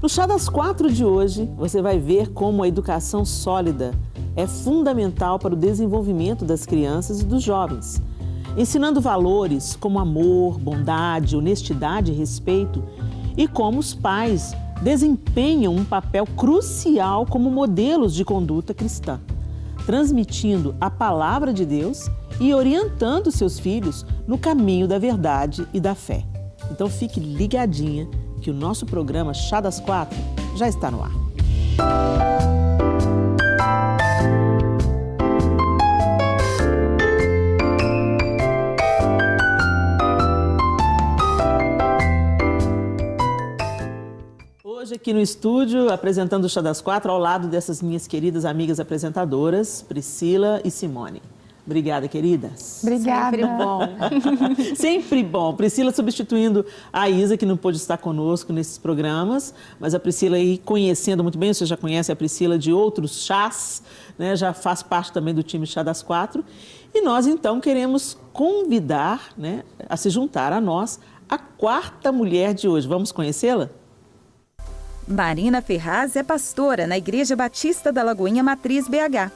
No Chá das 4 de hoje, você vai ver como a educação sólida é fundamental para o desenvolvimento das crianças e dos jovens, ensinando valores como amor, bondade, honestidade e respeito, e como os pais desempenham um papel crucial como modelos de conduta cristã, transmitindo a palavra de Deus e orientando seus filhos no caminho da verdade e da fé. Então fique ligadinha que o nosso programa Chá das 4 já está no ar. Hoje aqui no estúdio, apresentando o Chá das 4, ao lado dessas minhas queridas amigas apresentadoras, Priscila e Simone. Obrigada, queridas. Obrigada. Sempre bom. Sempre bom. Priscila substituindo a Isa, que não pôde estar conosco nesses programas, mas a Priscila aí conhecendo muito bem, você já conhece a Priscila de outros chás, né? Já faz parte também do time Chá das 4. E nós, então, queremos convidar, né, a se juntar a nós a quarta mulher de hoje. Vamos conhecê-la? Marina Ferraz é pastora na Igreja Batista da Lagoinha Matriz BH,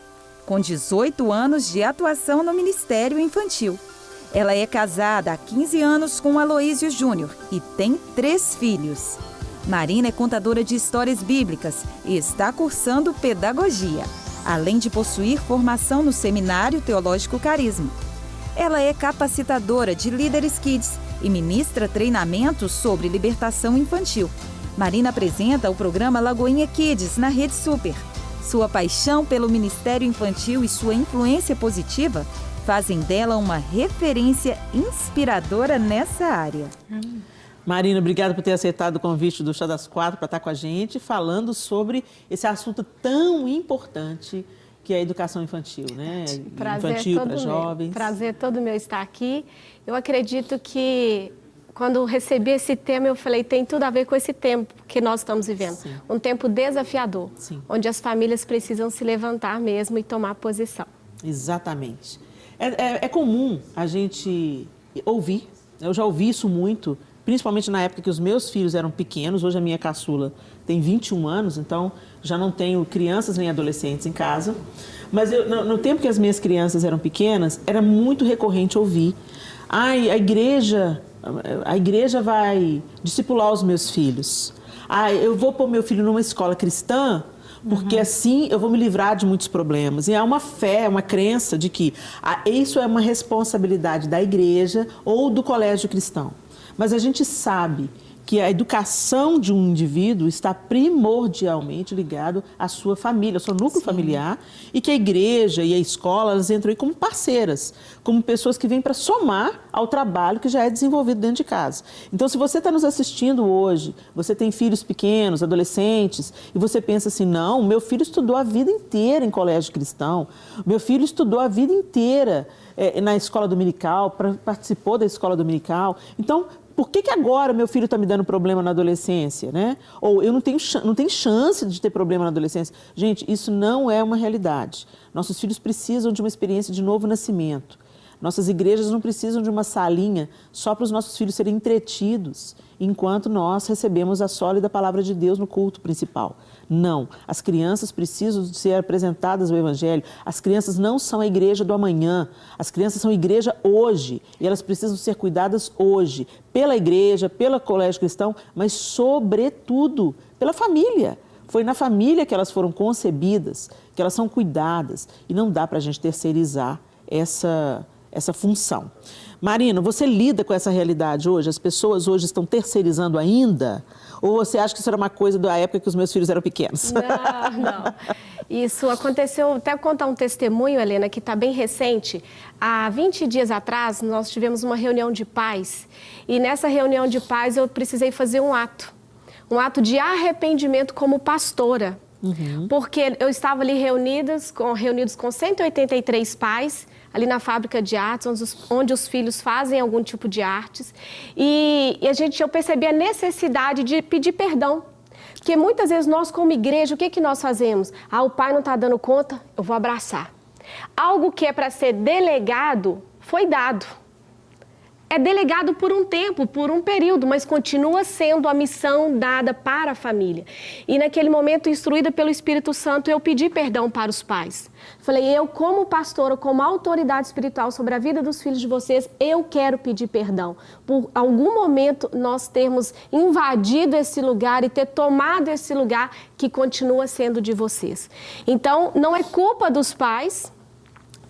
com 18 anos de atuação no Ministério Infantil. Ela é casada há 15 anos com Aloísio Júnior e tem 3 filhos. Marina é contadora de histórias bíblicas e está cursando pedagogia, além de possuir formação no Seminário Teológico Carisma. Ela é capacitadora de líderes kids e ministra treinamentos sobre libertação infantil. Marina apresenta o programa Lagoinha Kids na Rede Super. Sua paixão pelo Ministério Infantil e sua influência positiva fazem dela uma referência inspiradora nessa área. Marina, obrigada por ter aceitado o convite do Chá das 4 para estar com a gente, falando sobre esse assunto tão importante que é a educação infantil, né? Infantil para jovens. Prazer todo meu estar aqui. Eu acredito que quando recebi esse tema, eu falei, tem tudo a ver com esse tempo que nós estamos vivendo. Sim. Um tempo desafiador, Sim. onde as famílias precisam se levantar mesmo e tomar posição. Exatamente. É comum a gente ouvir, eu já ouvi isso muito, principalmente na época que os meus filhos eram pequenos. Hoje a minha caçula tem 21 anos, então já não tenho crianças nem adolescentes em casa. Mas no tempo que as minhas crianças eram pequenas, era muito recorrente ouvir: ai, a igreja vai discipular os meus filhos. Eu vou pôr meu filho numa escola cristã, porque assim eu vou me livrar de muitos problemas. E há uma fé, uma crença de que isso é uma responsabilidade da igreja ou do colégio cristão. Mas a gente sabe que a educação de um indivíduo está primordialmente ligado à sua família, ao seu núcleo familiar, e que a igreja e a escola, elas entram aí como parceiras, como pessoas que vêm para somar ao trabalho que já é desenvolvido dentro de casa. Então, se você está nos assistindo hoje, você tem filhos pequenos, adolescentes, e você pensa assim, não, meu filho estudou a vida inteira em colégio cristão, meu filho estudou a vida inteira na escola dominical, participou da escola dominical, então, por que agora meu filho está me dando problema na adolescência, né? Ou eu não tenho chance de ter problema na adolescência. Gente, isso não é uma realidade. Nossos filhos precisam de uma experiência de novo nascimento. Nossas igrejas não precisam de uma salinha só para os nossos filhos serem entretidos, enquanto nós recebemos a sólida palavra de Deus no culto principal. Não, as crianças precisam ser apresentadas ao Evangelho. As crianças não são a igreja do amanhã, as crianças são a igreja hoje, e elas precisam ser cuidadas hoje, pela igreja, pelo colégio cristão, mas sobretudo pela família. Foi na família que elas foram concebidas, que elas são cuidadas, e não dá para a gente terceirizar essa função. Marina, você lida com essa realidade hoje? As pessoas hoje estão terceirizando ainda? Ou você acha que isso era uma coisa da época que os meus filhos eram pequenos? Não. Isso aconteceu, até contar um testemunho, Helena, que está bem recente. Há 20 dias atrás, nós tivemos uma reunião de pais. E nessa reunião de pais, eu precisei fazer um ato de arrependimento como pastora. Porque eu estava ali reunidos com 183 pais, ali na fábrica de artes, onde os filhos fazem algum tipo de artes. E eu percebi a necessidade de pedir perdão. Porque muitas vezes nós, como igreja, o que nós fazemos? O pai não está dando conta, eu vou abraçar. Algo que é para ser delegado, foi dado. é delegado por um tempo, por um período, mas continua sendo a missão dada para a família. E naquele momento, instruída pelo Espírito Santo, eu pedi perdão para os pais. Falei, eu como pastora, como autoridade espiritual sobre a vida dos filhos de vocês, eu quero pedir perdão. Por algum momento nós termos invadido esse lugar e ter tomado esse lugar que continua sendo de vocês. Então, não é culpa dos pais,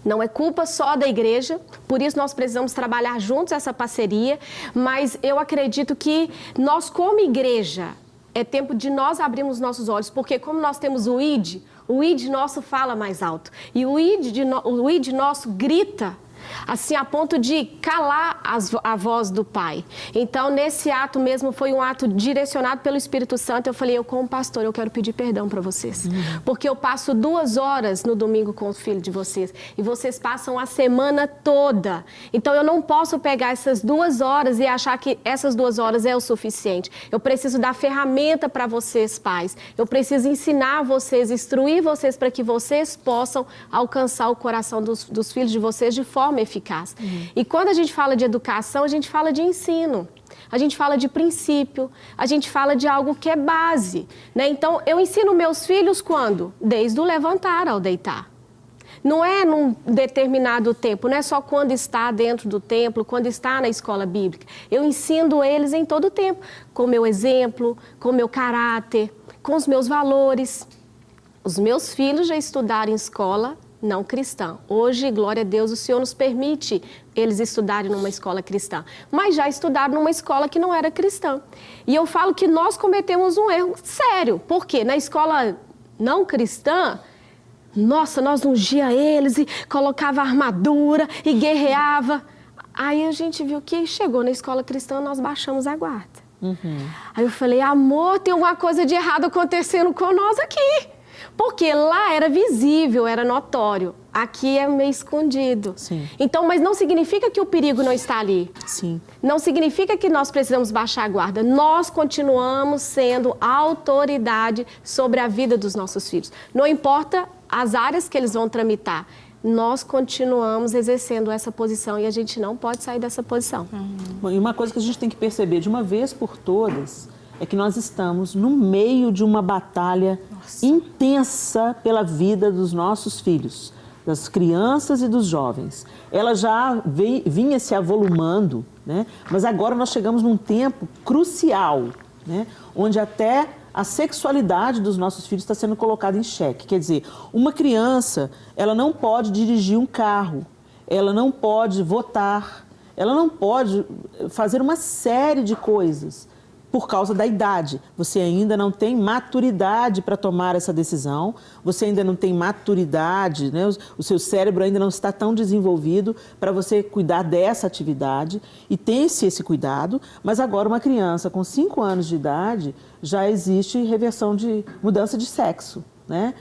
não é culpa só da igreja, por isso nós precisamos trabalhar juntos essa parceria, mas eu acredito que nós como igreja, é tempo de nós abrirmos nossos olhos, porque como nós temos o ID nosso fala mais alto, e o ID nosso grita, assim, a ponto de calar a voz do Pai. Então, nesse ato mesmo, foi um ato direcionado pelo Espírito Santo. Eu falei, eu como pastor, eu quero pedir perdão para vocês. Porque eu passo 2 horas no domingo com o filho de vocês. E vocês passam a semana toda. Então, eu não posso pegar essas 2 horas e achar que essas 2 horas é o suficiente. Eu preciso dar ferramenta para vocês, pais. Eu preciso ensinar vocês, instruir vocês para que vocês possam alcançar o coração dos filhos de vocês de forma eficaz. E quando a gente fala de educação, a gente fala de ensino, a gente fala de princípio, a gente fala de algo que é base, né? Então, eu ensino meus filhos quando? Desde o levantar ao deitar. Não é num determinado tempo, não é só quando está dentro do templo, quando está na escola bíblica. Eu ensino eles em todo o tempo, com o meu exemplo, com o meu caráter, com os meus valores. Os meus filhos já estudaram em escola não cristã. Hoje, glória a Deus, o Senhor nos permite eles estudarem numa escola cristã. Mas já estudaram numa escola que não era cristã. E eu falo que nós cometemos um erro sério. Por quê? Na escola não cristã, nossa, nós ungia eles e colocava armadura e guerreava. Aí a gente viu que chegou na escola cristã, nós baixamos a guarda. Aí eu falei, amor, tem alguma coisa de errado acontecendo com nós aqui. Porque lá era visível, era notório. Aqui é meio escondido. Sim. Então, mas não significa que o perigo não está ali. Sim. Não significa que nós precisamos baixar a guarda. Nós continuamos sendo autoridade sobre a vida dos nossos filhos. Não importa as áreas que eles vão tramitar. Nós continuamos exercendo essa posição e a gente não pode sair dessa posição. Bom, e uma coisa que a gente tem que perceber de uma vez por todas é que nós estamos no meio de uma batalha intensa pela vida dos nossos filhos, das crianças e dos jovens. Ela já vinha se avolumando, né? Mas agora nós chegamos num tempo crucial, né? Onde até a sexualidade dos nossos filhos está sendo colocada em xeque. Quer dizer, uma criança, ela não pode dirigir um carro, ela não pode votar, ela não pode fazer uma série de coisas por causa da idade. Você ainda não tem maturidade para tomar essa decisão, você ainda não tem maturidade, né? O seu cérebro ainda não está tão desenvolvido para você cuidar dessa atividade, e tem-se esse cuidado, mas agora uma criança com 5 anos de idade já existe reversão de mudança de sexo, né?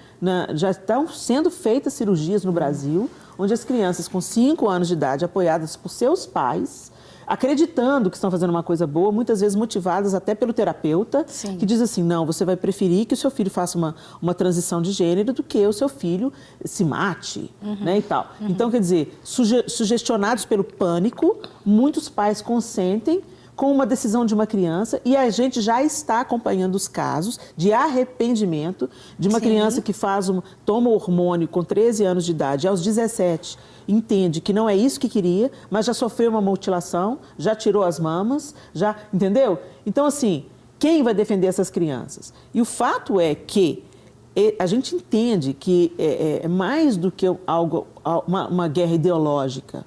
Já estão sendo feitas cirurgias no Brasil, onde as crianças com 5 anos de idade, apoiadas por seus pais, acreditando que estão fazendo uma coisa boa, muitas vezes motivadas até pelo terapeuta, Sim. que diz assim, não, você vai preferir que o seu filho faça uma transição de gênero do que o seu filho se mate, né, e tal. Então, quer dizer, sugestionados pelo pânico, muitos pais consentem com uma decisão de uma criança, e a gente já está acompanhando os casos de arrependimento de uma criança que toma hormônio com 13 anos de idade, aos 17, entende que não é isso que queria, mas já sofreu uma mutilação, já tirou as mamas, já, entendeu? Então, assim, quem vai defender essas crianças? E o fato é que a gente entende que é mais do que uma guerra ideológica.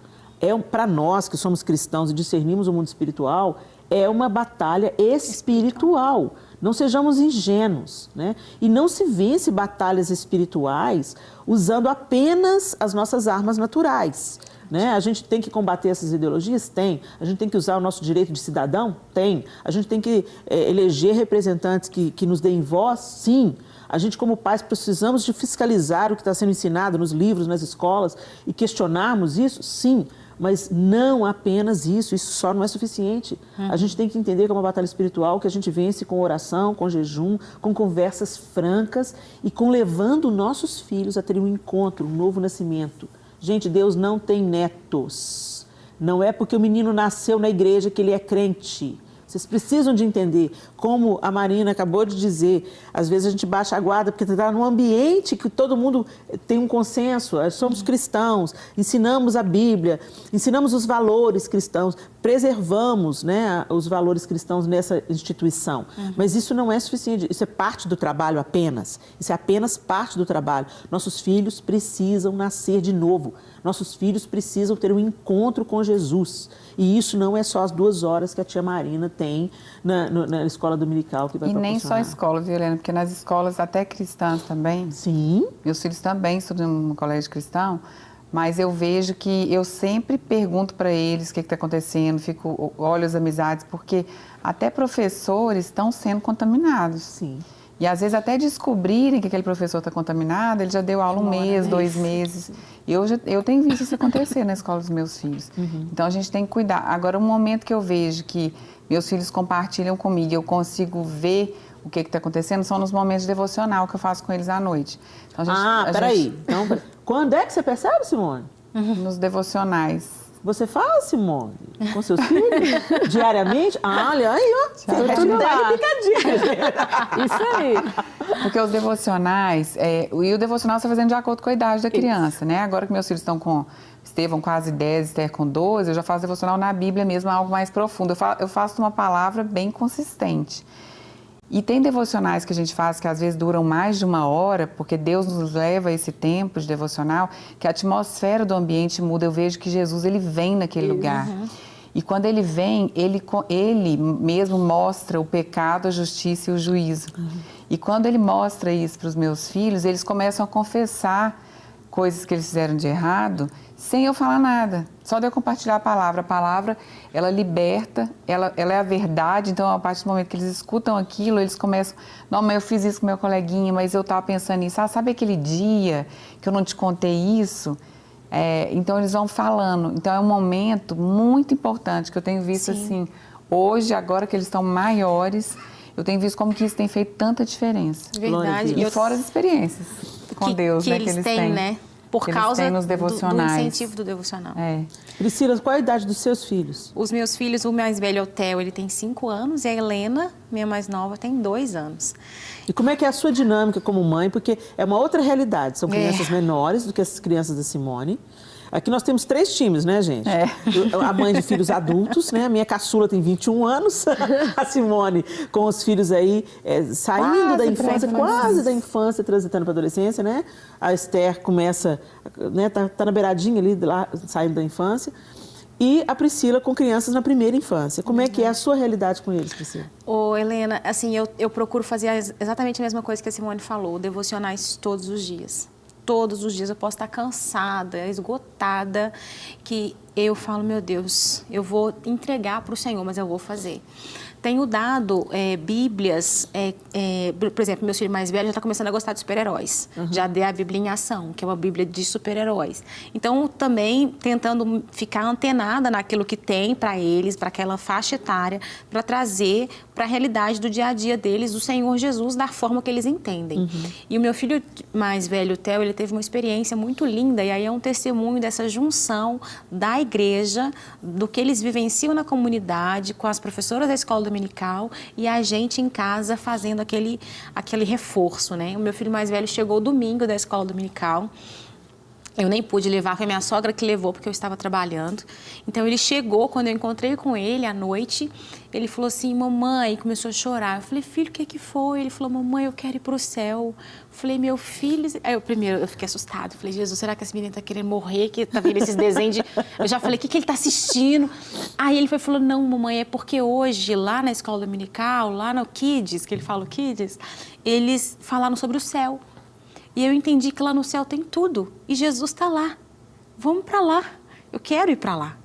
Para nós que somos cristãos e discernimos o mundo espiritual, é uma batalha espiritual. Não sejamos ingênuos, né? E não se vence batalhas espirituais usando apenas as nossas armas naturais, né? A gente tem que combater essas ideologias? Tem. A gente tem que usar o nosso direito de cidadão? Tem. A gente tem que eleger representantes que nos deem voz? Sim. A gente, como pais, precisamos de fiscalizar o que está sendo ensinado nos livros, nas escolas e questionarmos isso? Sim. Mas não apenas isso só não é suficiente. A gente tem que entender que é uma batalha espiritual que a gente vence com oração, com jejum, com conversas francas e com levando nossos filhos a terem um encontro, um novo nascimento. Gente, Deus não tem netos. Não é porque o menino nasceu na igreja que ele é crente. Vocês precisam de entender, como a Marina acabou de dizer, às vezes a gente baixa a guarda porque está num ambiente que todo mundo tem um consenso, somos cristãos, ensinamos a Bíblia, ensinamos os valores cristãos, preservamos, né, os valores cristãos nessa instituição. Mas isso não é suficiente, isso é parte do trabalho apenas, isso é apenas parte do trabalho. Nossos filhos precisam nascer de novo, nossos filhos precisam ter um encontro com Jesus. E isso não é só as 2 horas que a tia Marina tem na escola dominical que vai proporcionar. E nem só escola, viu, Helena? Porque nas escolas até cristãs também. Sim. Meus filhos também estudam no colégio cristão, mas eu vejo que eu sempre pergunto para eles o que está acontecendo, olho as amizades, porque até professores estão sendo contaminados. Sim. E às vezes até descobrirem que aquele professor está contaminado, ele já deu aula 1 mês, 2 meses. Eu tenho visto isso acontecer na escola dos meus filhos. Então a gente tem que cuidar. Agora, um momento que eu vejo que meus filhos compartilham comigo, eu consigo ver o que está acontecendo, são nos momentos de devocional que eu faço com eles à noite. Então, peraí. Então, quando é que você percebe, Simone? Nos devocionais. Você faz, Simone, com seus filhos? Diariamente? Olha aí, ó. Picadinha. Isso aí. Porque os devocionais, e o devocional você está fazendo de acordo com a idade da criança, né? Agora que meus filhos estão com Estevão quase 10, Esther com 12, eu já faço devocional na Bíblia mesmo, algo mais profundo. Eu faço uma palavra bem consistente. E tem devocionais que a gente faz que às vezes duram mais de 1 hora, porque Deus nos leva a esse tempo de devocional, que a atmosfera do ambiente muda. Eu vejo que Jesus, ele vem naquele lugar. E quando ele vem, ele mesmo mostra o pecado, a justiça e o juízo. E quando ele mostra isso para os meus filhos, eles começam a confessar coisas que eles fizeram de errado, sem eu falar nada. Só de eu compartilhar a palavra, ela liberta, ela é a verdade. Então, a partir do momento que eles escutam aquilo, eles começam, não, mas eu fiz isso com meu coleguinha, mas eu estava pensando nisso. Sabe aquele dia que eu não te contei isso? Então, eles vão falando. Então, é um momento muito importante que eu tenho visto, assim, hoje, agora que eles estão maiores, eu tenho visto como que isso tem feito tanta diferença. Verdade. E fora as experiências com Deus, que né? eles têm, né? Por causa nos do incentivo do devocional. Priscila, qual a idade dos seus filhos? Os meus filhos, o mais velho é o Theo, ele tem 5 anos, e a Helena, minha mais nova, tem 2 anos. E como é que é a sua dinâmica como mãe? Porque é uma outra realidade, são crianças menores do que as crianças da Simone. Aqui nós temos 3 times, né, gente? A mãe de filhos adultos, né? A minha caçula tem 21 anos. A Simone com os filhos aí saindo da infância, quase da infância, transitando para a adolescência, né? A Esther começa, né? Tá na beiradinha ali, lá, saindo da infância. E a Priscila com crianças na primeira infância. Como é que é a sua realidade com eles, Priscila? Ô, Helena, assim, eu procuro fazer exatamente a mesma coisa que a Simone falou, devocionais todos os dias. Todos os dias eu posso estar cansada, esgotada, que eu falo, meu Deus, eu vou entregar para o Senhor, mas eu vou fazer. Tenho dado Bíblias, por exemplo, meu filho mais velho já está começando a gostar de super-heróis. Já dei a Bíblia em Ação, que é uma Bíblia de super-heróis. Então, também tentando ficar antenada naquilo que tem para eles, para aquela faixa etária, para trazer para a realidade do dia a dia deles o Senhor Jesus da forma que eles entendem. E o meu filho mais velho, o Theo, ele teve uma experiência muito linda, e aí é um testemunho dessa junção da igreja, do que eles vivenciam na comunidade, com as professoras da escola dominical e a gente em casa fazendo aquele reforço, né? O meu filho mais velho chegou domingo da escola dominical. Eu nem pude levar, foi minha sogra que levou, porque eu estava trabalhando. Então, ele chegou, quando eu encontrei com ele à noite, ele falou assim, mamãe, começou a chorar. Eu falei, filho, o que foi? Ele falou, mamãe, eu quero ir para o céu. Eu falei, meu filho... Aí, primeiro, eu fiquei assustada. Eu falei, Jesus, será que esse menino está querendo morrer? Que tá vendo esses desenhos de... Eu já falei, o que ele está assistindo? Aí, ele falou, não, mamãe, é porque hoje, lá na escola dominical, lá no Kids, que ele fala o Kids, eles falaram sobre o céu. E eu entendi que lá no céu tem tudo. E Jesus está lá. Vamos para lá. Eu quero ir para lá.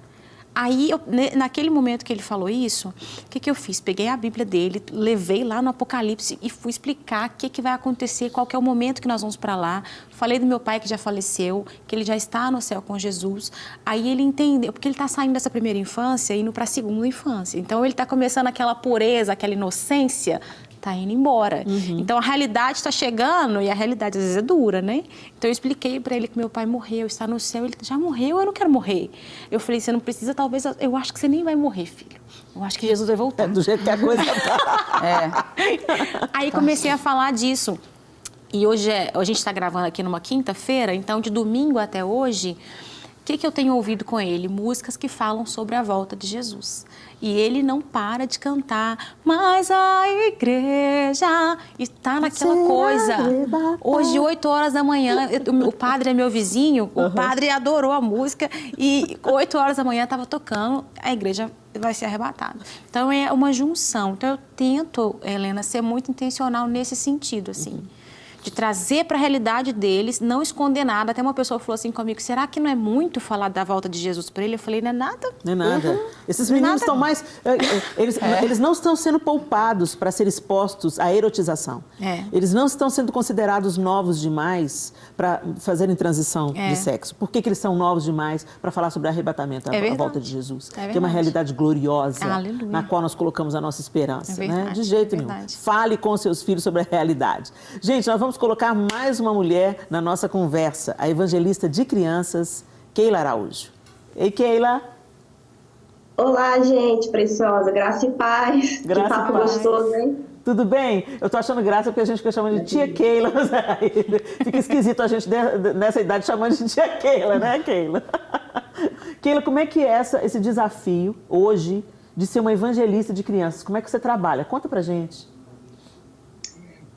Aí, naquele momento que ele falou isso, o que eu fiz? Peguei a Bíblia dele, levei lá no Apocalipse e fui explicar o que vai acontecer, qual que é o momento que nós vamos para lá. Falei do meu pai que já faleceu, que ele já está no céu com Jesus. Aí ele entendeu, porque ele está saindo dessa primeira infância e indo para a segunda infância. Então, ele está começando aquela pureza, aquela inocência tá indo embora. Então a realidade está chegando e a realidade às vezes é dura, né? Então eu expliquei para ele que meu pai morreu, está no céu, ele já morreu, eu não quero morrer. Eu falei, você não precisa, talvez, eu acho que você nem vai morrer, filho. Eu acho que Jesus vai voltar. Do jeito que a coisa tá. Aí comecei a falar disso. E hoje a gente está gravando aqui numa quinta-feira, então de domingo até hoje, o que eu tenho ouvido com ele? Músicas que falam sobre a volta de Jesus. E ele não para de cantar, mas a igreja está naquela coisa. Hoje, 8 horas da manhã, o padre é meu vizinho, o padre adorou a música e 8 horas da manhã estava tocando, a igreja vai ser arrebatada. Então, é uma junção. Então, eu tento, Helena, ser muito intencional nesse sentido, assim. De trazer para a realidade deles, não esconder nada. Até uma pessoa falou assim comigo, será que não é muito falar da volta de Jesus para ele? Eu falei, não é nada. Não é nada. Esses meninos estão mais... Eles não estão sendo poupados para ser expostos à erotização. Eles não estão sendo considerados novos demais para fazerem transição de sexo. Por que eles são novos demais para falar sobre arrebatamento, a volta de Jesus? Que é uma realidade gloriosa, na qual nós colocamos a nossa esperança. Né? De jeito nenhum. Fale com seus filhos sobre a realidade. Gente, nós vamos colocar mais uma mulher na nossa conversa, a evangelista de crianças, Keila Araújo. Ei, Keila. Olá, gente preciosa, graça e paz. Graça que papo e paz. Gostoso, hein? Tudo bem? Eu tô achando graça porque a gente fica chamando de tia Keila. Fica esquisito a gente nessa idade chamando de tia Keila, né, Keila? Keila, como é que é esse desafio hoje de ser uma evangelista de crianças? Como é que você trabalha? Conta pra gente.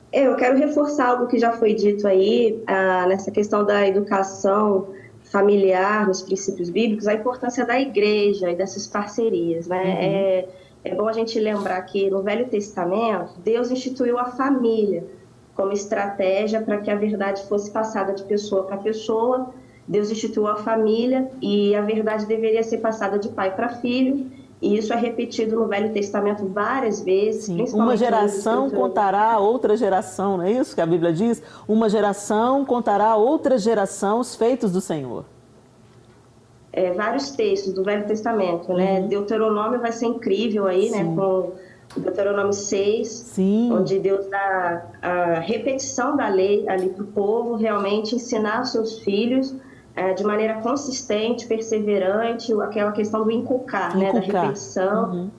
Eu quero reforçar algo que já foi dito aí, nessa questão da educação familiar, nos princípios bíblicos, a importância da igreja e dessas parcerias, né? É bom a gente lembrar que no Velho Testamento, Deus instituiu a família como estratégia para que a verdade fosse passada de pessoa para pessoa. Deus instituiu a família e a verdade deveria ser passada de pai para filho. E isso é repetido no Velho Testamento várias vezes. Sim, uma geração contará a outra geração, não é isso que a Bíblia diz? Uma geração contará a outra geração os feitos do Senhor. Vários textos do Velho Testamento, né? Deuteronômio vai ser incrível aí, né? Com Deuteronômio 6, onde Deus dá a repetição da lei ali para o povo, realmente ensinar os seus filhos de maneira consistente, perseverante, aquela questão do inculcar. Né, da repetição.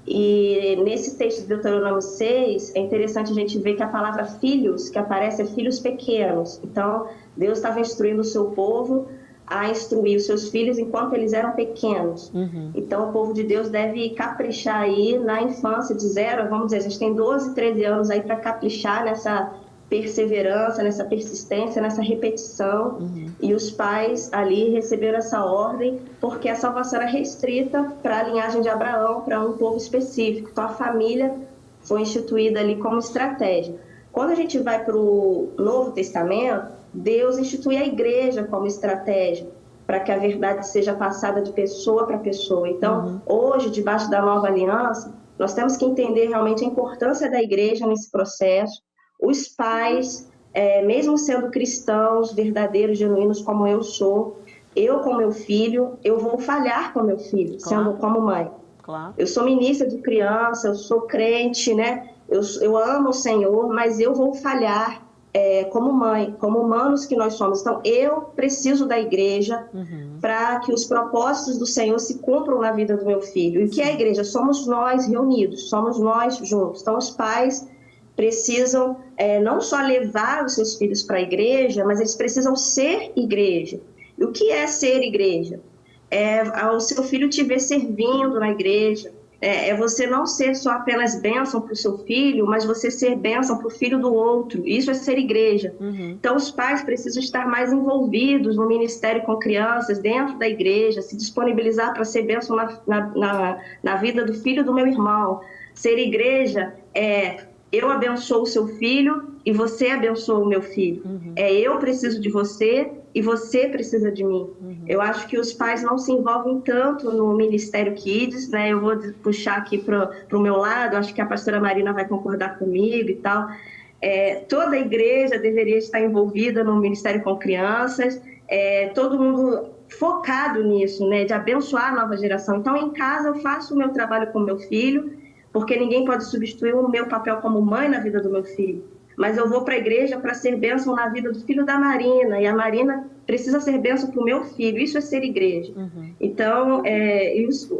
E nesse texto de Deuteronômio 6, é interessante a gente ver que a palavra filhos, que aparece, é filhos pequenos. Então, Deus estava instruindo o seu povo a instruir os seus filhos enquanto eles eram pequenos. Então, o povo de Deus deve caprichar aí na infância, de 0, vamos dizer, a gente tem 12, 13 anos aí para caprichar nessa perseverança, nessa persistência, nessa repetição. E os pais ali receberam essa ordem porque a salvação era restrita para a linhagem de Abraão, para um povo específico. Então a família foi instituída ali como estratégia. Quando a gente vai para o Novo Testamento, Deus institui a igreja como estratégia para que a verdade seja passada de pessoa para pessoa. Então, hoje, debaixo da nova aliança, nós temos que entender realmente a importância da igreja nesse processo. Os pais, mesmo sendo cristãos, verdadeiros, genuínos, como eu sou, eu com meu filho, eu vou falhar com meu filho, sendo como mãe. Eu sou ministra de criança, eu sou crente, né? Eu amo o Senhor, mas eu vou falhar como mãe, como humanos que nós somos. Então, eu preciso da igreja para que os propósitos do Senhor se cumpram na vida do meu filho. E o que é a igreja? Somos nós reunidos, somos nós juntos. Então, os pais precisam não só levar os seus filhos para a igreja, mas eles precisam ser igreja. E o que é ser igreja? É o seu filho te ver servindo na igreja, é você não ser só apenas bênção para o seu filho, mas você ser bênção para o filho do outro. Isso é ser igreja. Então, os pais precisam estar mais envolvidos no ministério com crianças, dentro da igreja, se disponibilizar para ser bênção na vida do filho do meu irmão. Ser igreja eu abençoo o seu filho e você abençoa o meu filho. Eu preciso de você e você precisa de mim. Eu acho que os pais não se envolvem tanto no Ministério Kids, né? Eu vou puxar aqui para o meu lado, acho que a pastora Marina vai concordar comigo e tal. Toda a igreja deveria estar envolvida no Ministério com Crianças, todo mundo focado nisso, né? De abençoar a nova geração. Então, em casa, eu faço o meu trabalho com meu filho, porque ninguém pode substituir o meu papel como mãe na vida do meu filho. Mas eu vou para a igreja para ser bênção na vida do filho da Marina, e a Marina precisa ser bênção para o meu filho. Isso é ser igreja. Então,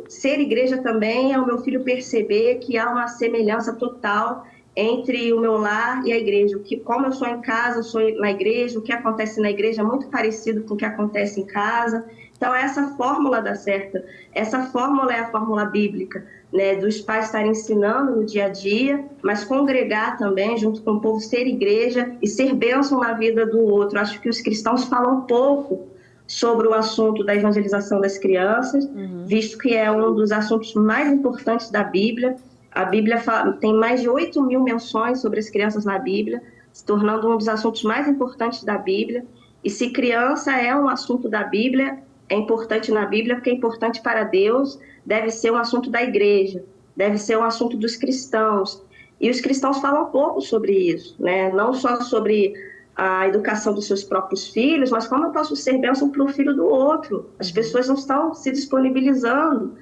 ser igreja também é o meu filho perceber que há uma semelhança total entre o meu lar e a igreja. Como eu sou em casa, eu sou na igreja, o que acontece na igreja é muito parecido com o que acontece em casa. Então, essa fórmula dá certo. Essa fórmula é a fórmula bíblica, né, dos pais estarem ensinando no dia a dia, mas congregar também, junto com o povo, ser igreja e ser bênção na vida do outro. Acho que os cristãos falam pouco sobre o assunto da evangelização das crianças, visto que é um dos assuntos mais importantes da Bíblia. A Bíblia tem mais de 8.000 menções sobre as crianças na Bíblia, se tornando um dos assuntos mais importantes da Bíblia. E se criança é um assunto da Bíblia, é importante na Bíblia, porque é importante para Deus, deve ser um assunto da igreja, deve ser um assunto dos cristãos. E os cristãos falam pouco sobre isso, né? Não só sobre a educação dos seus próprios filhos, mas como eu posso ser bênção para o filho do outro. As pessoas não estão se disponibilizando,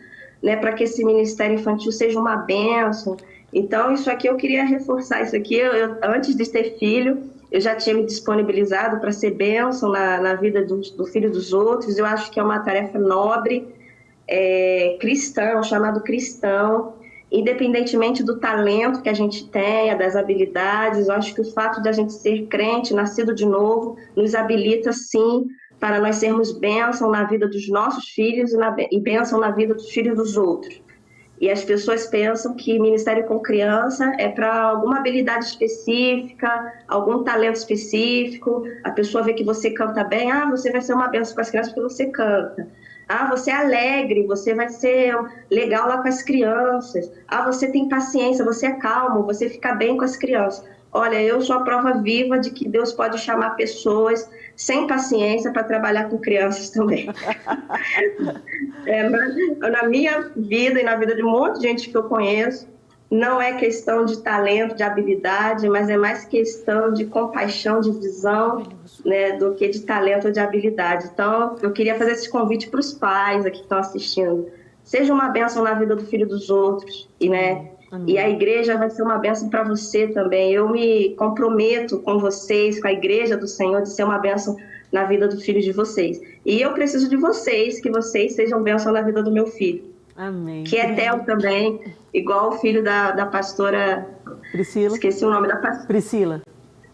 né, para que esse ministério infantil seja uma bênção. Então, isso aqui eu queria reforçar. Isso aqui, antes de ter filho, eu já tinha me disponibilizado para ser bênção na vida do filho dos outros. Eu acho que é uma tarefa nobre, cristã, chamado cristão, independentemente do talento que a gente tenha, das habilidades. Eu acho que o fato de a gente ser crente, nascido de novo, nos habilita, sim, para nós sermos bênção na vida dos nossos filhos e bênção na vida dos filhos dos outros. E as pessoas pensam que ministério com criança é para alguma habilidade específica, algum talento específico. A pessoa vê que você canta bem, você vai ser uma bênção para as crianças porque você canta. Você é alegre, você vai ser legal lá com as crianças. Você tem paciência, você é calmo, você fica bem com as crianças. Olha, eu sou a prova viva de que Deus pode chamar pessoas sem paciência para trabalhar com crianças também. Na minha vida e na vida de um monte de gente que eu conheço, não é questão de talento, de habilidade, mas é mais questão de compaixão, de visão, né, do que de talento ou de habilidade. Então, eu queria fazer esse convite para os pais aqui que estão assistindo. Seja uma bênção na vida do filho dos outros, e a igreja vai ser uma bênção para você também. Eu me comprometo com vocês, com a igreja do Senhor, de ser uma bênção na vida do filho de vocês. E eu preciso de vocês, que vocês sejam bênção na vida do meu filho. Amém. Que é Theo também, igual o filho da pastora... Priscila. Esqueci o nome da pastora. Priscila.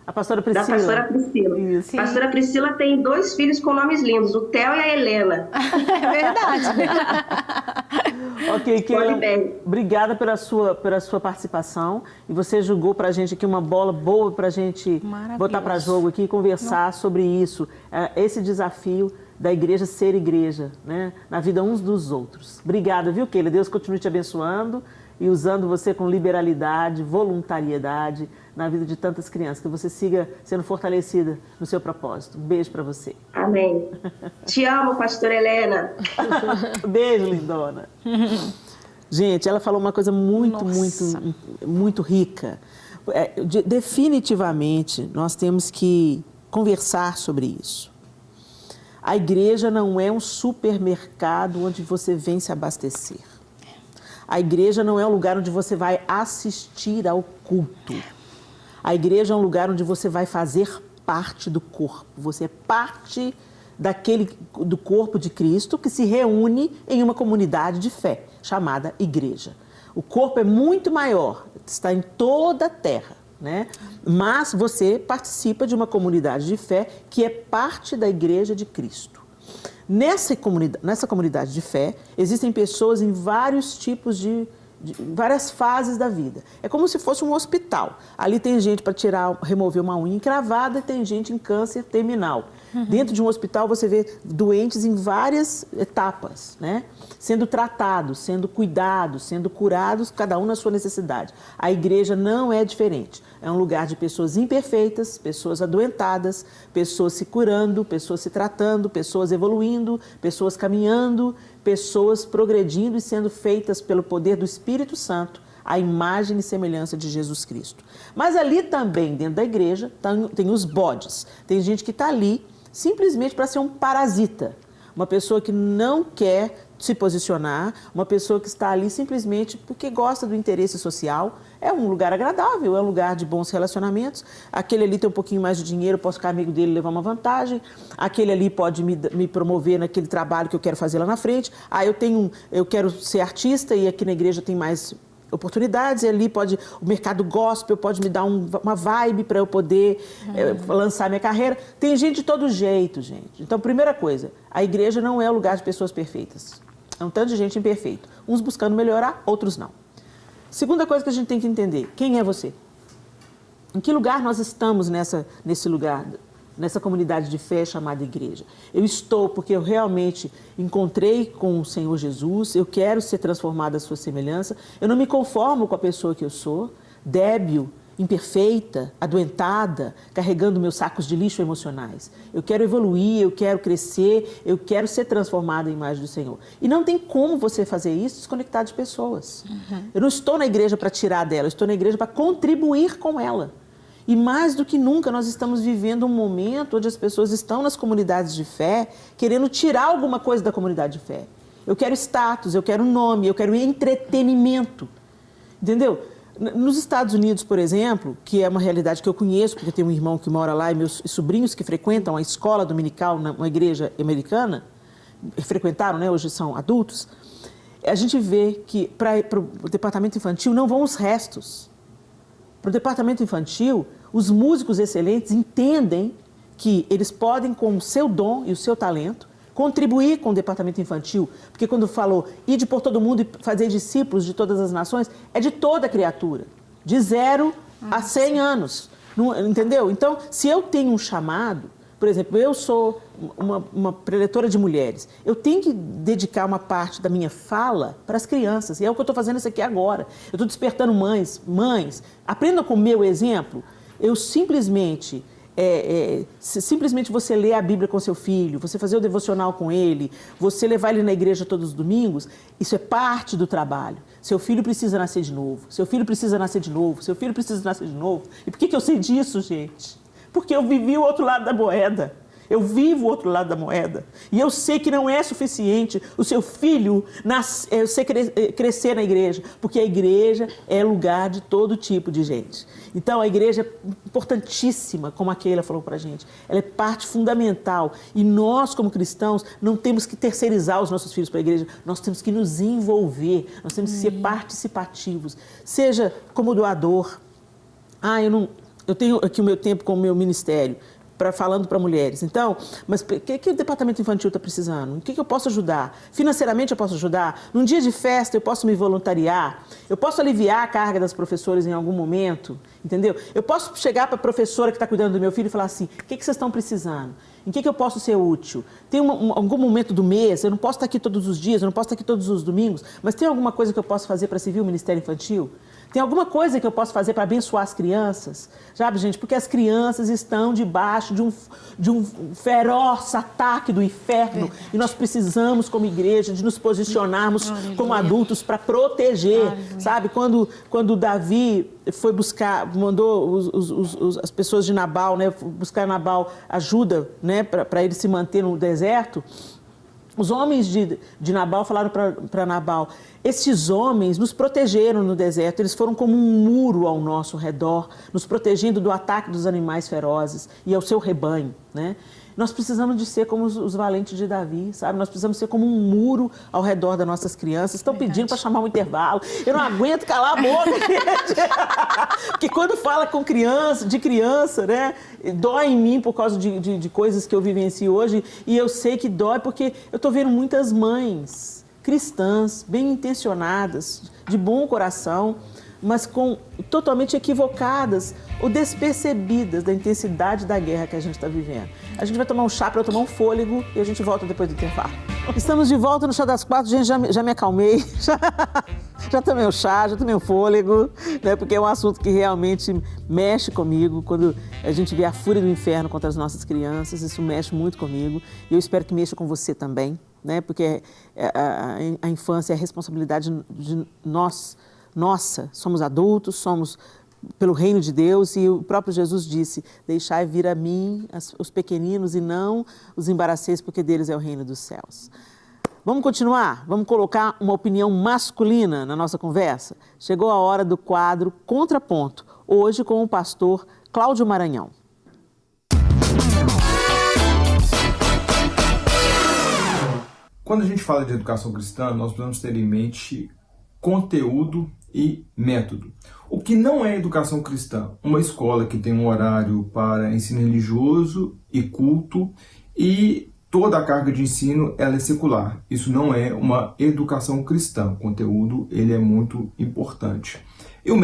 A pastora Priscila. Da pastora Priscila. Isso. A pastora Priscila tem 2 filhos com nomes lindos, o Theo e a Helena. É verdade. Ok, Keila, obrigada pela sua participação. E você jogou pra gente aqui uma bola boa pra gente botar para jogo aqui e conversar sobre isso. Esse desafio da igreja ser igreja, né? Na vida uns dos outros. Obrigada, viu, Keila? Deus continue te abençoando e usando você com liberalidade, voluntariedade na vida de tantas crianças. Que você siga sendo fortalecida no seu propósito. Um beijo para você. Amém. Te amo, pastora Helena. Beijo, lindona. Gente, ela falou uma coisa muito rica. Definitivamente, nós temos que conversar sobre isso. A igreja não é um supermercado onde você vem se abastecer. A igreja não é um lugar onde você vai assistir ao culto. A igreja é um lugar onde você vai fazer parte do corpo. Você é parte do corpo de Cristo que se reúne em uma comunidade de fé, chamada igreja. O corpo é muito maior, está em toda a terra, né? Mas você participa de uma comunidade de fé que é parte da igreja de Cristo. Nessa comunidade de fé, existem pessoas em vários tipos várias fases da vida. É como se fosse um hospital. Ali tem gente para remover uma unha encravada e tem gente em câncer terminal. Dentro de um hospital você vê doentes em várias etapas, né? Sendo tratados, sendo cuidados, sendo curados, cada um na sua necessidade. A igreja não é diferente. É um lugar de pessoas imperfeitas, pessoas adoentadas, pessoas se curando, pessoas se tratando, pessoas evoluindo, pessoas caminhando, pessoas progredindo e sendo feitas pelo poder do Espírito Santo, a imagem e semelhança de Jesus Cristo. Mas ali também, dentro da igreja, tem os bodes. Tem gente que está ali simplesmente para ser um parasita. Uma pessoa que não quer se posicionar, uma pessoa que está ali simplesmente porque gosta do interesse social. É um lugar agradável, é um lugar de bons relacionamentos. Aquele ali tem um pouquinho mais de dinheiro, eu posso ficar amigo dele e levar uma vantagem. Aquele ali pode me promover naquele trabalho que eu quero fazer lá na frente. Eu quero ser artista e aqui na igreja tem mais oportunidades, e ali o mercado gospel pode me dar uma vibe para eu poder lançar minha carreira. Tem gente de todo jeito, gente. Então, primeira coisa, a igreja não é o lugar de pessoas perfeitas. É um tanto de gente imperfeita. Uns buscando melhorar, outros não. Segunda coisa que a gente tem que entender, quem é você? Em que lugar nós estamos nesse lugar, nessa comunidade de fé chamada igreja? Eu estou porque eu realmente encontrei com o Senhor Jesus, eu quero ser transformada à sua semelhança, eu não me conformo com a pessoa que eu sou, débil, imperfeita, adoentada, carregando meus sacos de lixo emocionais. Eu quero evoluir, eu quero crescer, eu quero ser transformada em imagem do Senhor. E não tem como você fazer isso desconectado de pessoas. Eu não estou na igreja para tirar dela, eu estou na igreja para contribuir com ela. E mais do que nunca, nós estamos vivendo um momento onde as pessoas estão nas comunidades de fé querendo tirar alguma coisa da comunidade de fé. Eu quero status, eu quero nome, eu quero entretenimento. Entendeu? Nos Estados Unidos, por exemplo, que é uma realidade que eu conheço, porque eu tenho um irmão que mora lá e meus sobrinhos que frequentam a escola dominical numa igreja americana, frequentaram, né, hoje são adultos, a gente vê que para o departamento infantil não vão os restos. Para o departamento infantil, os músicos excelentes entendem que eles podem, com o seu dom e o seu talento, contribuir com o departamento infantil. Porque quando falou ide por todo mundo e fazer discípulos de todas as nações, é de toda criatura, de 0 a 100 anos. Não, entendeu? Então, se eu tenho um chamado, por exemplo, eu sou uma preletora de mulheres, eu tenho que dedicar uma parte da minha fala para as crianças. E é o que eu estou fazendo isso aqui agora. Eu estou despertando mães, aprendam com o meu exemplo. Eu simplesmente você ler a Bíblia com seu filho, você fazer o devocional com ele, você levar ele na igreja todos os domingos, isso é parte do trabalho. Seu filho precisa nascer de novo, seu filho precisa nascer de novo, seu filho precisa nascer de novo. E por que eu sei disso, gente? Porque eu vivi o outro lado da moeda. Eu vivo o outro lado da moeda. E eu sei que não é suficiente o seu filho crescer na igreja, porque a igreja é lugar de todo tipo de gente. Então, a igreja é importantíssima, como a Keila falou pra gente. Ela é parte fundamental. E nós, como cristãos, não temos que terceirizar os nossos filhos para a igreja. Nós temos que nos envolver. Nós temos que ser participativos. Seja como doador. Eu tenho aqui o meu tempo com o meu ministério, falando para mulheres. Então, mas o que o departamento infantil está precisando? O que eu posso ajudar? Financeiramente eu posso ajudar? Num dia de festa eu posso me voluntariar? Eu posso aliviar a carga das professoras em algum momento? Entendeu? Eu posso chegar para a professora que está cuidando do meu filho e falar assim, o que vocês estão precisando? Em que eu posso ser útil? Tem algum momento do mês, eu não posso estar aqui todos os dias, eu não posso estar aqui todos os domingos, mas tem alguma coisa que eu posso fazer para servir o Ministério Infantil? Tem alguma coisa que eu posso fazer para abençoar as crianças? Sabe, gente? Porque as crianças estão debaixo de um feroz ataque do inferno e nós precisamos, como igreja, de nos posicionarmos como adultos para proteger. Sabe? Quando Davi foi buscar, mandou as pessoas de Nabal, né, buscar Nabal ajuda, né, para ele se manter no deserto, os homens de Nabal falaram para Nabal, esses homens nos protegeram no deserto, eles foram como um muro ao nosso redor, nos protegendo do ataque dos animais ferozes e ao seu rebanho, né? Nós precisamos de ser como os valentes de Davi, sabe? Nós precisamos ser como um muro ao redor das nossas crianças. Estão pedindo para chamar um intervalo. Eu não aguento calar a boca, gente. Porque quando fala com de criança, né? Dói em mim por causa de coisas que eu vivencio hoje. E eu sei que dói porque eu estou vendo muitas mães cristãs, bem intencionadas, de bom coração, mas totalmente equivocadas ou despercebidas da intensidade da guerra que a gente está vivendo. A gente vai tomar um chá para eu tomar um fôlego e a gente volta depois do intervalo. Estamos de volta no Chá das Quatro, gente, já me acalmei, já tomei um chá, já tomei um fôlego, né, porque é um assunto que realmente mexe comigo. Quando a gente vê a fúria do inferno contra as nossas crianças, isso mexe muito comigo e eu espero que mexa com você também, né, porque a infância é a responsabilidade de nossa, somos adultos, somos pelo reino de Deus, e o próprio Jesus disse, deixai vir a mim os pequeninos e não os embaraceis, porque deles é o reino dos céus. Vamos continuar? Vamos colocar uma opinião masculina na nossa conversa? Chegou a hora do quadro Contraponto, hoje com o pastor Cláudio Maranhão. Quando a gente fala de educação cristã, nós precisamos ter em mente conteúdo e método. O que não é educação cristã? Uma escola que tem um horário para ensino religioso e culto e toda a carga de ensino ela é secular. Isso não é uma educação cristã. O conteúdo ele é muito importante. E o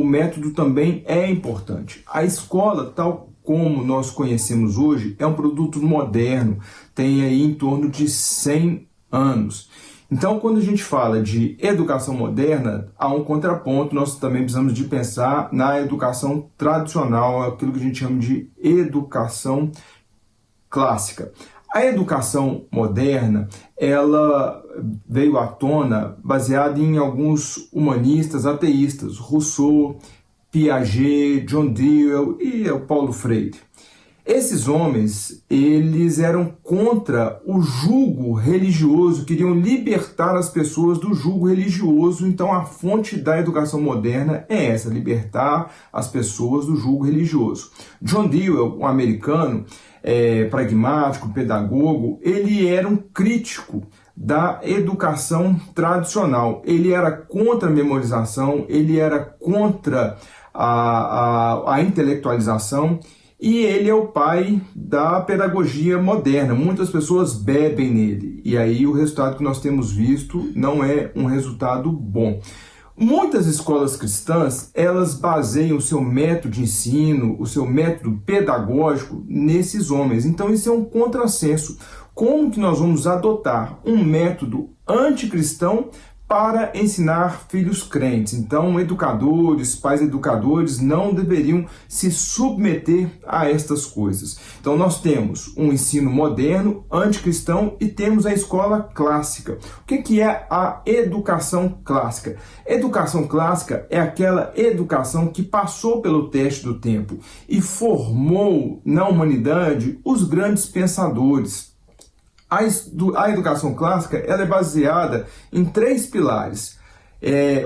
método também é importante. A escola, tal como nós conhecemos hoje, é um produto moderno, tem aí em torno de 100 anos. Então, quando a gente fala de educação moderna, há um contraponto, nós também precisamos de pensar na educação tradicional, aquilo que a gente chama de educação clássica. A educação moderna, ela veio à tona baseada em alguns humanistas ateístas, Rousseau, Piaget, John Dewey e o Paulo Freire. Esses homens, eles eram contra o jugo religioso, queriam libertar as pessoas do jugo religioso. Então, a fonte da educação moderna é essa, libertar as pessoas do jugo religioso. John Dewey, um americano, pragmático, pedagogo, ele era um crítico da educação tradicional. Ele era contra a memorização, ele era contra a intelectualização, e ele é o pai da pedagogia moderna. Muitas pessoas bebem nele, e aí o resultado que nós temos visto não é um resultado bom. Muitas escolas cristãs, elas baseiam o seu método de ensino, o seu método pedagógico nesses homens. Então isso é um contrassenso. Como que nós vamos adotar um método anticristão para ensinar filhos crentes? Então, educadores, pais educadores não deveriam se submeter a estas coisas. Então, nós temos um ensino moderno, anticristão, e temos a escola clássica. O que é a educação clássica? Educação clássica é aquela educação que passou pelo teste do tempo e formou na humanidade os grandes pensadores. A educação clássica ela é baseada em 3 pilares: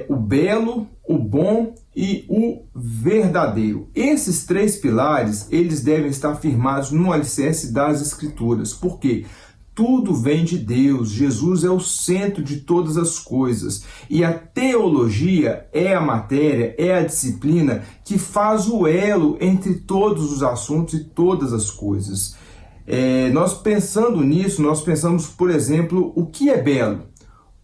o belo, o bom e o verdadeiro. Esses 3 pilares eles devem estar firmados no alicerce das Escrituras. Por quê? Tudo vem de Deus, Jesus é o centro de todas as coisas. E a teologia é a matéria, é a disciplina que faz o elo entre todos os assuntos e todas as coisas. Nós pensando nisso, nós pensamos, por exemplo, o que é belo?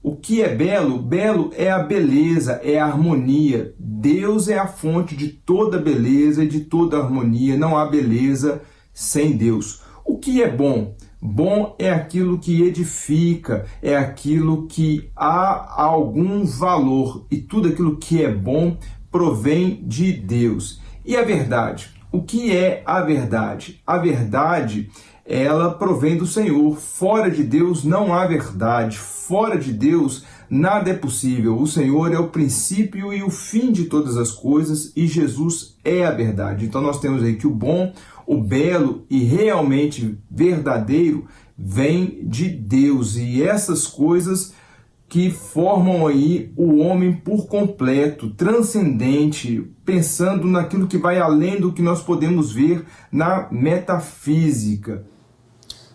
O que é belo? Belo é a beleza, é a harmonia. Deus é a fonte de toda beleza e de toda harmonia. Não há beleza sem Deus. O que é bom? Bom é aquilo que edifica, é aquilo que há algum valor. E tudo aquilo que é bom provém de Deus. E a verdade? O que é a verdade? A verdade, ela provém do Senhor. Fora de Deus não há verdade. Fora de Deus nada é possível. O Senhor é o princípio e o fim de todas as coisas e Jesus é a verdade. Então nós temos aí que o bom, o belo e realmente verdadeiro vem de Deus. E essas coisas que formam aí o homem por completo, transcendente, pensando naquilo que vai além do que nós podemos ver na metafísica.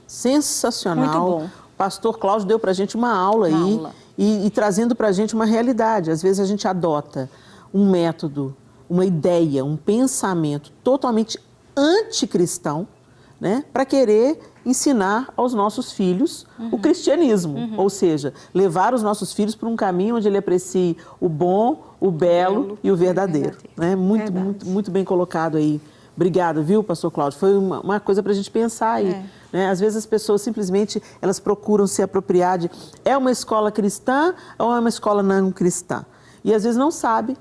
Sensacional. Muito bom. O pastor Cláudio deu para a gente uma aula aí e trazendo para a gente uma realidade. Às vezes a gente adota um método, uma ideia, um pensamento totalmente anticristão, né, para querer ensinar aos nossos filhos o cristianismo, ou seja, levar os nossos filhos para um caminho onde ele aprecie o bom, o belo e o verdadeiro. Né? Muito bem colocado aí. Obrigada, viu, pastor Cláudio? Foi uma coisa para a gente pensar aí. Né? Às vezes as pessoas simplesmente elas procuram se apropriar de é uma escola cristã ou é uma escola não cristã. E às vezes não sabe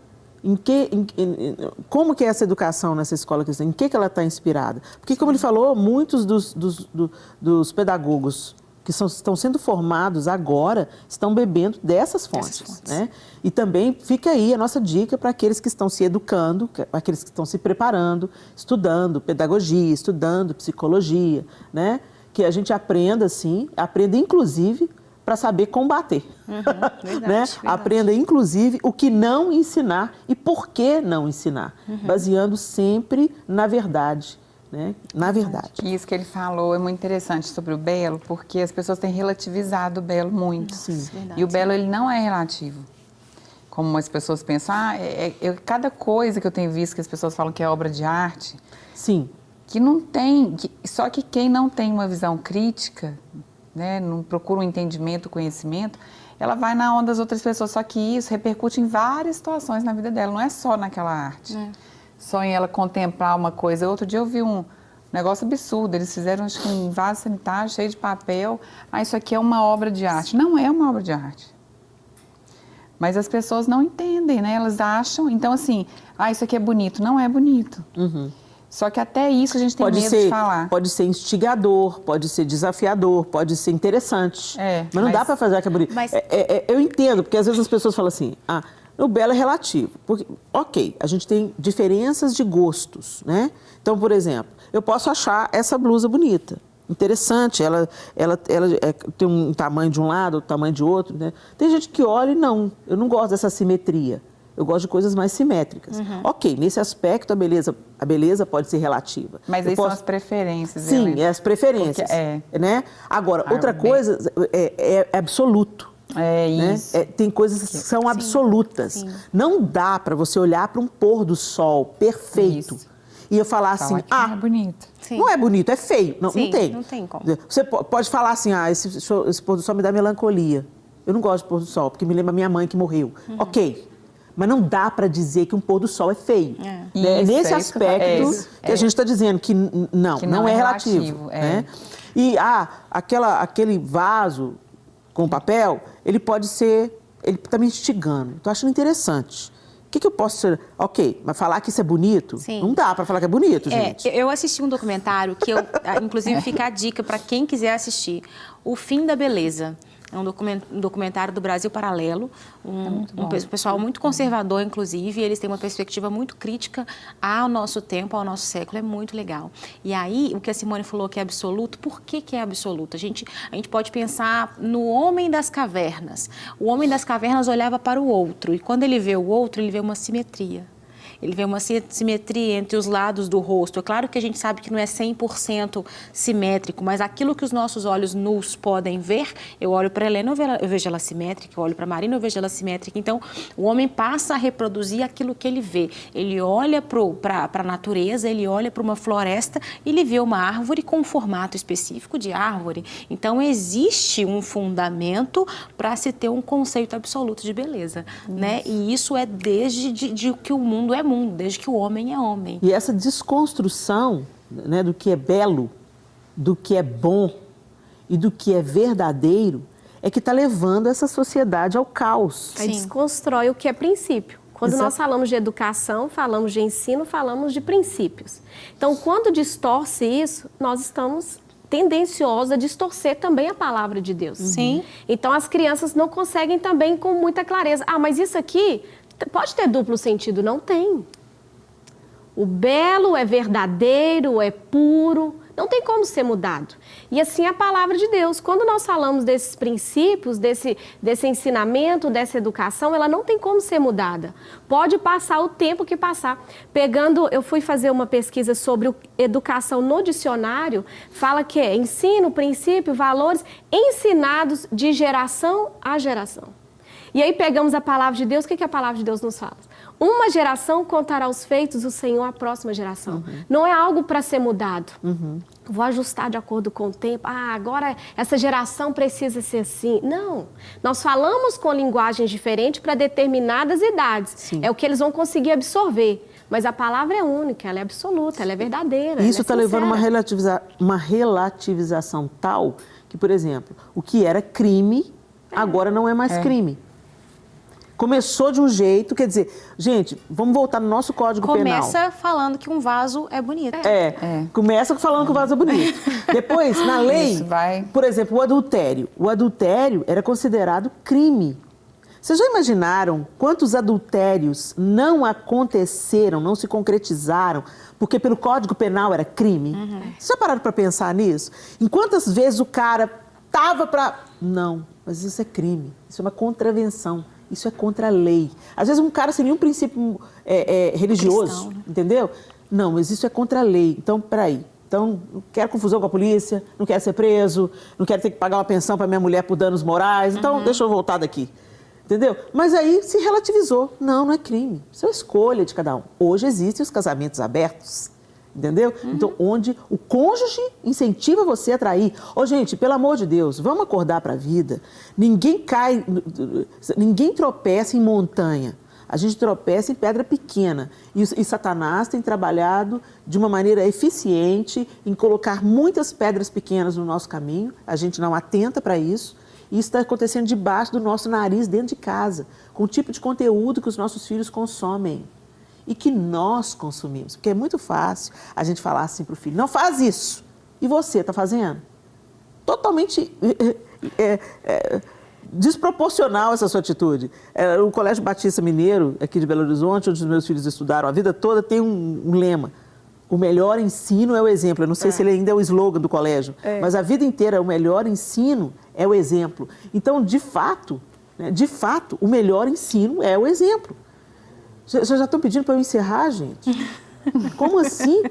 como que é essa educação nessa escola cristã, em que ela está inspirada. Porque, como ele falou, muitos dos pedagogos que estão sendo formados agora estão bebendo dessas fontes. Né? E também fica aí a nossa dica para aqueles que estão se educando, para aqueles que estão se preparando, estudando pedagogia, estudando psicologia, né? Que a gente aprenda, sim, aprenda inclusive para saber combater. Verdade, Né? verdade. Aprenda, inclusive, o que não ensinar e por que não ensinar, baseando sempre na verdade. Né? Na verdade. E isso que ele falou é muito interessante sobre o belo, porque as pessoas têm relativizado o belo muito. Sim. E o belo, ele não é relativo. Como as pessoas pensam, cada coisa que eu tenho visto que as pessoas falam que é obra de arte, Sim. que não tem, só que quem não tem uma visão crítica, né, não procura um entendimento, conhecimento, ela vai na onda das outras pessoas, só que isso repercute em várias situações na vida dela, não é só naquela arte. Só em ela contemplar uma coisa. Outro dia eu vi um negócio absurdo, eles fizeram acho que um vaso sanitário cheio de papel, isso aqui é uma obra de arte. Não é uma obra de arte. Mas as pessoas não entendem, né? Elas acham, então assim, isso aqui é bonito. Não é bonito. Só que até isso a gente tem medo de falar. Pode ser instigador, pode ser desafiador, pode ser interessante. Mas não dá para fazer que é bonito. Mas- Eu entendo, porque às vezes as pessoas falam assim, o belo é relativo. Porque, ok, a gente tem diferenças de gostos, né? Então, por exemplo, eu posso achar essa blusa bonita, interessante, ela tem um tamanho de um lado, outro tamanho de outro, né? Tem gente que olha e não, eu não gosto dessa simetria. Eu gosto de coisas mais simétricas. Ok, nesse aspecto a beleza pode ser relativa. Mas aí são as preferências. Sim, Helena. é as preferências. Porque né? Agora, outra coisa é absoluto. É Né? isso. Tem coisas que são absolutas. Não dá para você olhar para um pôr do sol perfeito e eu falar assim, Que não é bonito. Sim. não é bonito, é feio. Não, Sim, não tem. não tem como. Você pode falar assim, esse pôr do sol me dá melancolia. Eu não gosto de pôr do sol, porque me lembra minha mãe que morreu. Ok. Mas não dá para dizer que um pôr do sol é feio. Né? Isso, Nesse é isso aspecto que a gente está dizendo que não é relativo. Né? E aquele vaso com papel, ele está me instigando. Estou achando interessante. O que eu posso ser? Ok, mas falar que isso é bonito? Sim. Não dá para falar que é bonito, gente. Eu assisti um documentário que inclusive fica a dica para quem quiser assistir. O Fim da Beleza. É um documentário do Brasil Paralelo, um pessoal muito conservador, inclusive, e eles têm uma perspectiva muito crítica ao nosso tempo, ao nosso século, é muito legal. E aí, o que a Simone falou que é absoluto, por que é absoluto? A gente pode pensar no homem das cavernas. O homem das cavernas olhava para o outro, e quando ele vê o outro, ele vê uma simetria. Ele vê uma simetria entre os lados do rosto. É claro que a gente sabe que não é 100% simétrico, mas aquilo que os nossos olhos nus podem ver, eu olho para a Helena, eu vejo ela simétrica, eu olho para a Marina, eu vejo ela simétrica. Então, o homem passa a reproduzir aquilo que ele vê. Ele olha para a natureza, ele olha para uma floresta, ele vê uma árvore com um formato específico de árvore. Então, existe um fundamento para se ter um conceito absoluto de beleza, né? E isso é desde que o mundo é mundo, desde que o homem é homem. E essa desconstrução, né, do que é belo, do que é bom e do que é verdadeiro é que está levando essa sociedade ao caos. Aí desconstrói o que é princípio. Quando nós falamos de educação, falamos de ensino, falamos de princípios. Então, quando distorce isso, nós estamos tendenciosos a distorcer também a palavra de Deus. Sim. Então, as crianças não conseguem também com muita clareza. Mas isso aqui pode ter duplo sentido? Não tem. O belo é verdadeiro, é puro, não tem como ser mudado. E assim a palavra de Deus. Quando nós falamos desses princípios, desse ensinamento, dessa educação, ela não tem como ser mudada. Pode passar o tempo que passar. Eu fui fazer uma pesquisa sobre educação no dicionário, fala que é ensino, princípio, valores ensinados de geração a geração. E aí pegamos a palavra de Deus, o que a palavra de Deus nos fala? Uma geração contará os feitos do Senhor à próxima geração. Não é algo para ser mudado. Vou ajustar de acordo com o tempo. Agora essa geração precisa ser assim. Não. Nós falamos com linguagens diferentes para determinadas idades. Sim. É o que eles vão conseguir absorver. Mas a palavra é única, ela é absoluta, ela é verdadeira. Isso está levando uma relativização tal que, por exemplo, o que era crime, agora não é mais crime. Começou de um jeito, quer dizer, gente, vamos voltar no nosso Código Penal. Começa falando que um vaso é bonito. Começa falando que o vaso é bonito. Depois, na lei, por exemplo, o adultério. O adultério era considerado crime. Vocês já imaginaram quantos adultérios não aconteceram, não se concretizaram, porque pelo Código Penal era crime? Vocês já pararam para pensar nisso? Em quantas vezes o cara tava para... Não, Mas isso é crime, isso é uma contravenção, isso é contra a lei. Às vezes um cara sem nenhum princípio religioso, cristão, né? Entendeu? Não, mas isso é contra a lei. Então, peraí. Então, não quero confusão com a polícia, não quero ser preso, não quero ter que pagar uma pensão para minha mulher por danos morais. Então, deixa eu voltar daqui. Entendeu? Mas aí se relativizou. Não, não é crime. Isso é uma escolha de cada um. Hoje existem os casamentos abertos. Entendeu? Então, onde o cônjuge incentiva você a trair. Ô, gente, pelo amor de Deus, vamos acordar para a vida. Ninguém tropeça em montanha. A gente tropeça em pedra pequena. E Satanás tem trabalhado de uma maneira eficiente em colocar muitas pedras pequenas no nosso caminho. A gente não atenta para isso. E isso está acontecendo debaixo do nosso nariz, dentro de casa, com o tipo de conteúdo que os nossos filhos consomem. E que nós consumimos. Porque é muito fácil a gente falar assim para o filho, não faz isso. E você está fazendo? Totalmente desproporcional essa sua atitude. O Colégio Batista Mineiro, aqui de Belo Horizonte, onde os meus filhos estudaram a vida toda, tem um lema. O melhor ensino é o exemplo. Eu não sei se ele ainda é o slogan do colégio, mas a vida inteira o melhor ensino é o exemplo. Então, de fato, o melhor ensino é o exemplo. Vocês já estão pedindo para eu encerrar, gente? Como assim?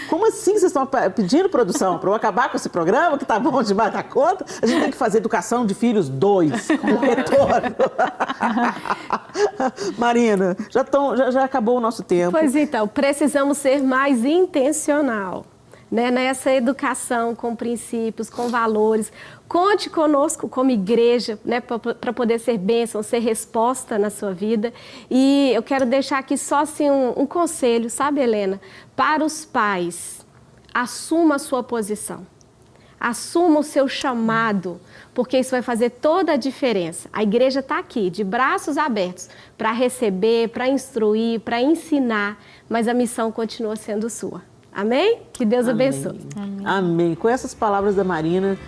Como assim vocês estão pedindo, produção, para eu acabar com esse programa, que está bom demais da conta? A gente tem que fazer educação de filhos 2, o retorno. Marina, já acabou o nosso tempo. Pois então, precisamos ser mais intencional, né, nessa educação com princípios, com valores. Conte conosco como igreja, né, para poder ser bênção, ser resposta na sua vida. E eu quero deixar aqui só assim, um conselho, sabe, Helena? Para os pais, assuma a sua posição. Assuma o seu chamado, porque isso vai fazer toda a diferença. A igreja está aqui, de braços abertos, para receber, para instruir, para ensinar, mas a missão continua sendo sua. Amém? Que Deus abençoe. Amém. Amém. Com essas palavras da Marina,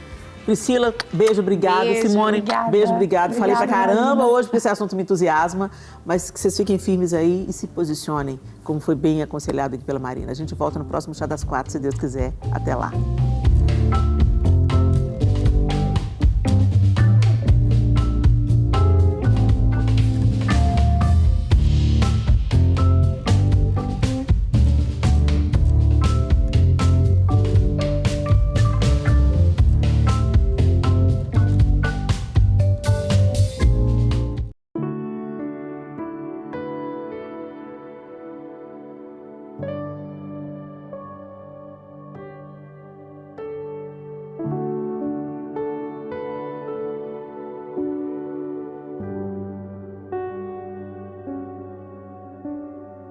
Priscila, beijo, obrigada. Simone, obrigada. Beijo, obrigado. Falei pra caramba Marina. hoje, porque esse assunto me entusiasma, mas que vocês fiquem firmes aí e se posicionem, como foi bem aconselhado aqui pela Marina. A gente volta no próximo Chá das 4, se Deus quiser. Até lá.